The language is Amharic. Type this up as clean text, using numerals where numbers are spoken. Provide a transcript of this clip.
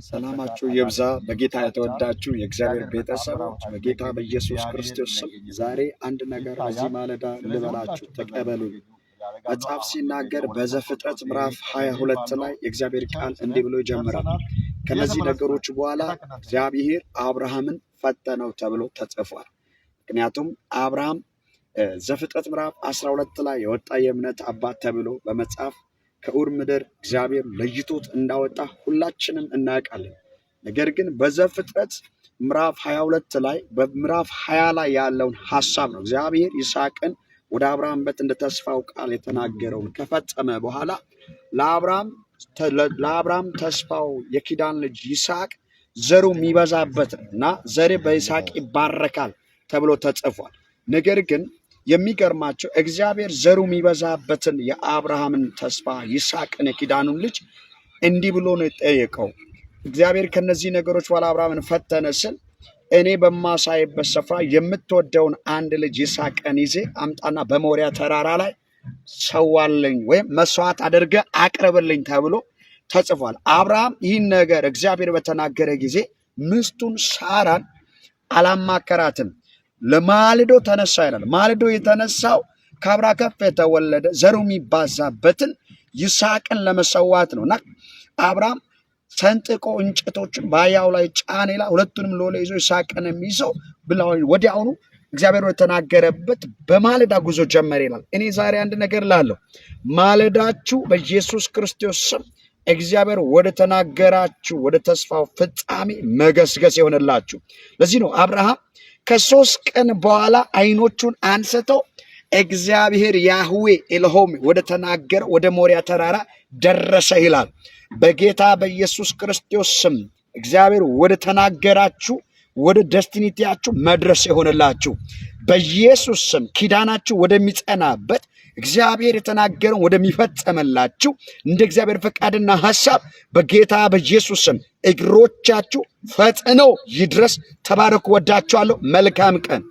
ሰላማችሁ ይብዛ። በጌታ የተወዳችሁ የእግዚአብሔር ቤተሰቦች በጌታ በኢየሱስ ክርስቶስ ስም ዛሬ አንድ ነገር በዚህ ማለዳ ልበላችሁ ተቀበሉ። መጽሐፍ ሲናገር በዘፍጥረት ምዕራፍ 22 ላይ የእግዚአብሔር ቃል እንዲህ ብሎ ይጀምራል። ከነዚህ ነገሮች በኋላ እግዚአብሔር አብርሃምን ፈተነው ተብሎ ተጽፏል። ምክንያቱም አብርሃም ዘፍጥረት ምዕራፍ 12 ላይ የወጣ የእምነት አባት ተብሎ በመጽሐፍ ከኡር ምድር እግዚአብሔር ለይቶት እንዳወጣ ሁላችንም እናውቃለን። ነገር ግን በዘፍጥረት ምዕራፍ 22 ላይ በምዕራፍ 20 ላይ ያለውን ሐሳብ ነው እግዚአብሔር ይስሐቅን ወደ አብርሃም ቤት እንደ ተስፋው ቃል የተናገረውን ከፈጸመ በኋላ ለአብርሃም ተስፋው የኪዳን ልጅ ይስሐቅ ዘሩ የሚበዛበት እና ዘር በይስሐቅ ይባረካል ተብሎ ተጽፏል። ነገር ግን የሚገርማቸው እግዚአብሔር ዘሩ የሚበዛበትን የአብርሃምን ተስፋ ይስሐቅን የኪዳኑን ልጅ እንዲህ ብሎ ነው የጠየቀው። እግዚአብሔር ከነዚህ ነገሮች በኋላ አብርሃምን ፈተነ ስል እኔ በማሳይበት ስፍራ የምትወደውን አንድ ልጅ ይስሐቅን ይዜ አምጣና በሞሪያ ተራራ ላይ ሰዋልኝ ወይም መስዋዕት አድርገ አቅርብልኝ ተብሎ ተጽፏል። አብርሃም ይህን ነገር እግዚአብሔር በተናገረ ጊዜ ሚስቱን ሳራን አላማከራትም። ለማልዶ ተነሳ ይላል። ማልዶ የተነሳው ከአብራ ከፍ የተወለደ ዘሩ የሚባዛበትን ይስሐቅን ለመሰዋት ነው። እና አብርሃም ሰንጥቆ እንጨቶችን በአህያው ላይ ጫነ ይላል። ሁለቱንም ሎሌ ይዞ ይስሐቅን የሚይዘው ብለው ወዲያውኑ እግዚአብሔር የተናገረበት በማለዳ ጉዞ ጀመረ ይላል። እኔ ዛሬ አንድ ነገር ላለሁ ማለዳችሁ በኢየሱስ ክርስቶስ ስም እግዚአብሔር ወደ ተናገራችሁ ወደ ተስፋው ፍጻሜ መገስገስ ይሆንላችሁ። ለዚህ ነው አብርሃም ከ3 ቀን በኋላ አይኖቹን አንስተው እግዚአብሔር ያህዌ ኤልሆም ወደ ተናገረ ወደ ሞሪያ ተራራ ደረሰ ይላል። በጌታ በኢየሱስ ክርስቶስ ስም እግዚአብሔር ወደ ተናገራችሁ ወደ ደስቲኒቲያችሁ መድረስ ይሆንላችሁ። በኢየሱስ ስም ኪዳናችሁ ወደሚጸናበት እግዚአብሔር የተናገረውን ወደሚፈጸመላችሁ እንደ እግዚአብሔር ፈቃድና ሐሳብ በጌታ በኢየሱስ ስም እግሮቻችሁ ፈጥነው ይድረስ። ተባረኩ። ወዳችኋለሁ። መልካም ቀን